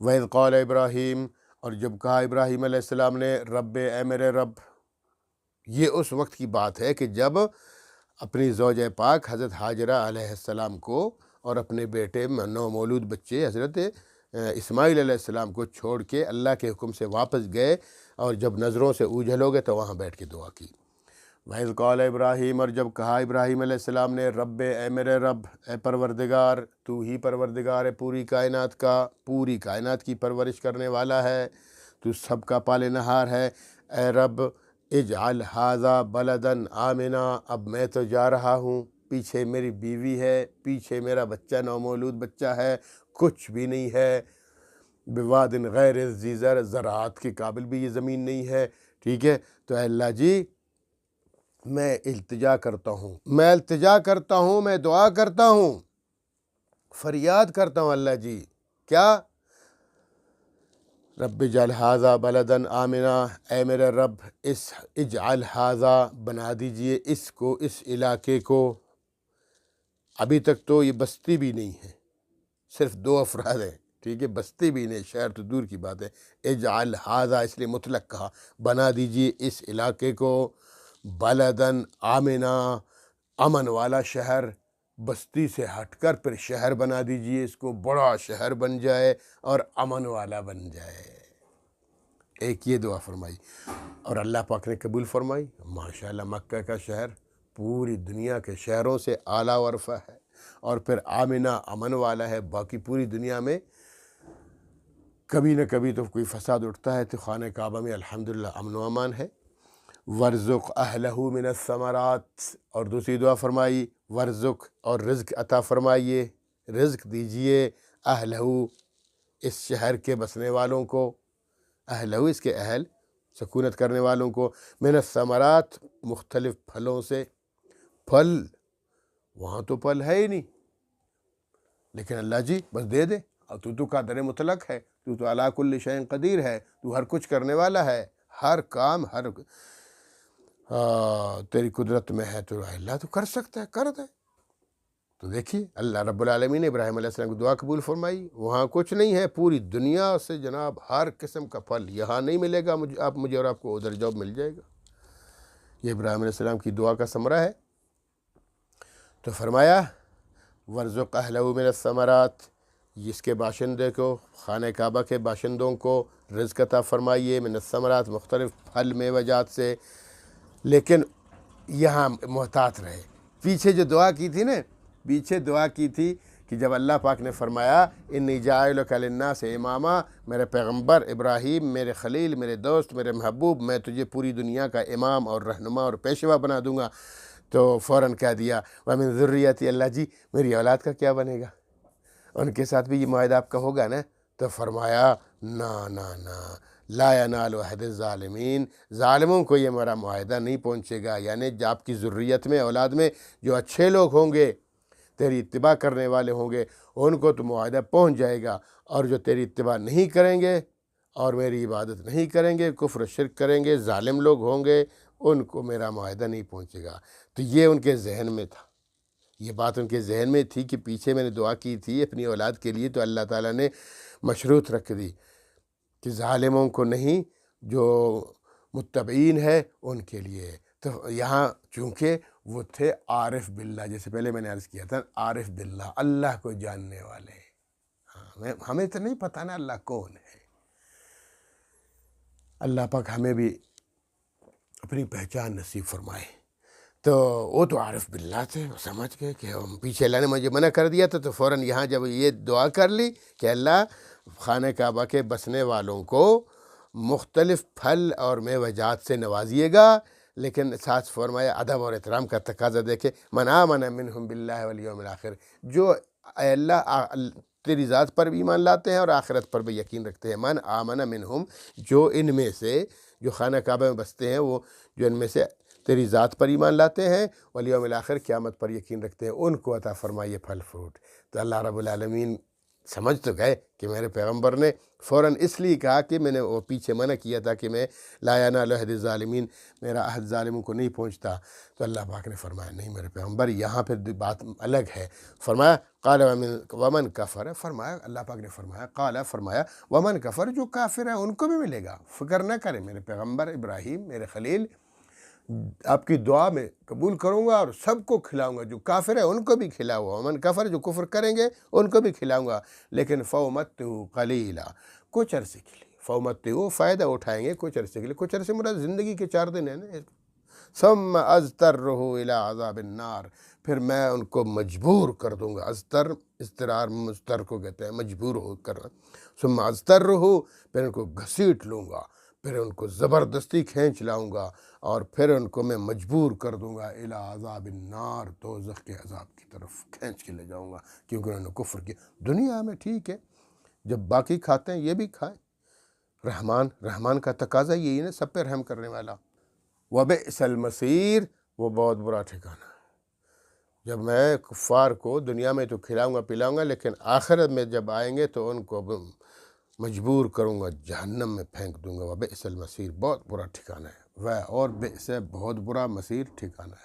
وَإِذْ قَالَ ابراہیم، اور جب کہا ابراہیم علیہ السلام نے رب اے میرے رب، یہ اس وقت کی بات ہے کہ جب اپنی زوجہ پاک حضرت حاجرہ علیہ السلام کو اور اپنے بیٹے نومولود بچے حضرت اسماعیل علیہ السلام کو چھوڑ کے اللہ کے حکم سے واپس گئے، اور جب نظروں سے اوجھل ہو گئے تو وہاں بیٹھ کے دعا کی۔ وَإِذْ قَالَ ابراہیم، اور جب کہا ابراہیم علیہ السلام نے رب اے میرے رب، اے پروردگار، تو ہی پروردگار ہے پوری کائنات کا، پوری کائنات کی پرورش کرنے والا ہے، تو سب کا پالنہار ہے، اے رب اجعل ھذا بلدن آمنا، اب میں تو جا رہا ہوں، پیچھے میری بیوی ہے، پیچھے میرا بچہ نومولود بچہ ہے، کچھ بھی نہیں ہے، بواد غیر ذی زرع، زراعت کے قابل بھی یہ زمین نہیں ہے، ٹھیک ہے، تو اے اللہ جی میں التجا کرتا ہوں، میں دعا کرتا ہوں، فریاد کرتا ہوں اللہ جی، کیا؟ رب اجعل ھذا بلدن آمنا، اے میرے رب اجعل ھذا، بنا دیجئے اس کو، اس علاقے کو، ابھی تک تو یہ بستی بھی نہیں ہے، صرف 2 افراد ہیں، ٹھیک ہے، بستی بھی نہیں، شہر تو دور کی بات ہے، اجعل ھذا اس لیے مطلق کہا، بنا دیجئے اس علاقے کو بلدن آمنا، امن والا شہر، بستی سے ہٹ کر پھر شہر بنا دیجئے اس کو، بڑا شہر بن جائے اور امن والا بن جائے۔ ایک یہ دعا فرمائی، اور اللہ پاک نے قبول فرمائی۔ ماشاءاللہ مکہ کا شہر پوری دنیا کے شہروں سے اعلیٰ و ارفع ہے، اور پھر آمنہ امن والا ہے، باقی پوری دنیا میں کبھی نہ کبھی تو کوئی فساد اٹھتا ہے، تو خانہ کعبہ میں الحمدللہ امن و امان ہے۔ ورزق اہلہ من الثمرات، اور دوسری دعا فرمائی ورزق، اور رزق عطا فرمائیے، رزق دیجئے اہلہ، اس شہر کے بسنے والوں کو، اہلہ اس کے اہل سکونت کرنے والوں کو، من الثمرات مختلف پھلوں سے، پھل وہاں تو پھل ہے ہی نہیں، لیکن اللہ جی بس دے دے، اور تو قادر مطلق ہے، تو علی کل شیء قدیر ہے، تو ہر کچھ کرنے والا ہے، ہر کام تیری قدرت میں ہے، تو اللہ تو کر سکتا ہے، کر دے۔ تو دیکھیے اللہ رب العالمین نے ابراہیم علیہ السلام کی دعا قبول فرمائی، وہاں کچھ نہیں ہے، پوری دنیا سے جناب ہر قسم کا پھل یہاں نہیں ملے گا، مجھے اور آپ کو ادھر جاب مل جائے گا۔ یہ ابراہیم علیہ السلام کی دعا کا ثمرہ ہے۔ تو فرمایا ورزق اہلہ من الثمرات، جس کے باشندے کو، خانہ کعبہ کے باشندوں کو رزق عطا فرمائیے، من الثمرات مختلف پھل میوہ جات سے، لیکن یہاں محتاط رہے۔ پیچھے جو دعا کی تھی نا، پیچھے دعا کی تھی کہ جب اللہ پاک نے فرمایا انی جاعلک للناس اماما، میرے پیغمبر ابراہیم، میرے خلیل، میرے دوست، میرے محبوب، میں تجھے پوری دنیا کا امام اور رہنما اور پیشوا بنا دوں گا، تو فوراً کہہ دیا وَمِن ذُرِّيَّتِي، اللہ جی میری اولاد کا کیا بنے گا؟ ان کے ساتھ بھی یہ معاہدہ آپ کا ہوگا نا؟ تو فرمایا نا نا نا، لا ینال عہد الظالمین، ظالموں کو یہ میرا معاہدہ نہیں پہنچے گا، یعنی جو آپ کی ذریت میں، اولاد میں جو اچھے لوگ ہوں گے، تیری اتباع کرنے والے ہوں گے، ان کو تو معاہدہ پہنچ جائے گا، اور جو تیری اتباع نہیں کریں گے اور میری عبادت نہیں کریں گے، کفر و شرک کریں گے، ظالم لوگ ہوں گے، ان کو میرا معاہدہ نہیں پہنچے گا۔ تو یہ ان کے ذہن میں تھا، یہ بات ان کے ذہن میں تھی کہ پیچھے میں نے دعا کی تھی اپنی اولاد کے لیے، تو اللہ تعالیٰ نے مشروط رکھ دی کہ ظالموں کو نہیں، جو متبعین ہے ان کے لیے۔ تو یہاں چونکہ وہ تھے عارف باللہ، جیسے پہلے میں نے عرض کیا تھا، عارف باللہ، اللہ کو جاننے والے۔ ہمیں تو نہیں پتہ نا اللہ کون ہے، اللہ پاک ہمیں بھی اپنی پہچان نصیب فرمائے۔ تو وہ تو عارف باللہ تھے، سمجھ گئے کہ پیچھے اللہ نے مجھے منع کر دیا تھا، تو فوراً یہاں جب یہ دعا کر لی کہ اللہ خانہ کعبہ کے بسنے والوں کو مختلف پھل اور میوہ جات سے نوازیے گا، لیکن ساتھ فرمایا ادب اور احترام کا تقاضا دیکھے، من آمن منہم باللہ والیوم الآخر، جو اے اللہ تیری ذات پر بھی ایمان لاتے ہیں اور آخرت پر بھی یقین رکھتے ہیں، من آمن منہم، جو ان میں سے، جو خانہ کعبہ میں بستے ہیں، وہ جو ان میں سے تیری ذات پر ایمان لاتے ہیں، والیوم الآخر قیامت پر یقین رکھتے ہیں، ان کو عطا فرمائیے پھل فروٹ۔ تو اللہ رب العالمین سمجھ تو گئے کہ میرے پیغمبر نے فوراً اس لیے کہا کہ میں نے وہ پیچھے منع کیا تھا کہ میں لا ینال عہد الظالمین، میرا عہد ظالموں کو نہیں پہنچتا، تو اللہ پاک نے فرمایا نہیں میرے پیغمبر، یہاں پہ بات الگ ہے۔ فرمایا قال ومن کفر، فرمایا اللہ پاک نے فرمایا قال، فرمایا ومن کفر، جو کافر ہے ان کو بھی ملے گا، فکر نہ کریں میرے پیغمبر ابراہیم، میرے خلیل، آپ کی دعا میں قبول کروں گا اور سب کو کھلاؤں گا، جو کافر ہے ان کو بھی کھلاؤں گا، من کفر جو کفر کریں گے ان کو بھی کھلاؤں گا، لیکن فومتہو قلیلا، کچھ عرصے کے لیے، فومتہو فائدہ اٹھائیں گے کچھ عرصے کے لیے، کچھ عرصے مراد زندگی کے 4 دن ہیں نا، ثم اضطرہ الی عذاب النار، پھر میں ان کو مجبور کر دوں گا، اضطرار مضطر کو کہتے ہیں مجبور ہو کر، ثم اضطرہ، پھر ان کو گھسیٹ لوں گا، پھر ان کو زبردستی کھینچ لاؤں گا، اور پھر ان کو میں مجبور کر دوں گا الی عذاب النار، دوزخ کے عذاب کی طرف کھینچ کے لے جاؤں گا، کیونکہ انہوں نے کفر کیا۔ دنیا میں ٹھیک ہے، جب باقی کھاتے ہیں یہ بھی کھائیں، رحمان کا تقاضا یہی ہے، سب پہ رحم کرنے والا۔ وبئس المصیر، وہ بہت برا ٹھکانہ ہے، جب میں کفار کو دنیا میں تو کھلاؤں گا پلاؤں گا، لیکن آخرت میں جب آئیں گے تو ان کو مجبور کروں گا، جہنم میں پھینک دوں گا۔ وبئس المصیر، بہت برا ٹھکانہ ہے، وہ اور بئس، بہت برا، مصیر ٹھکانہ ہے۔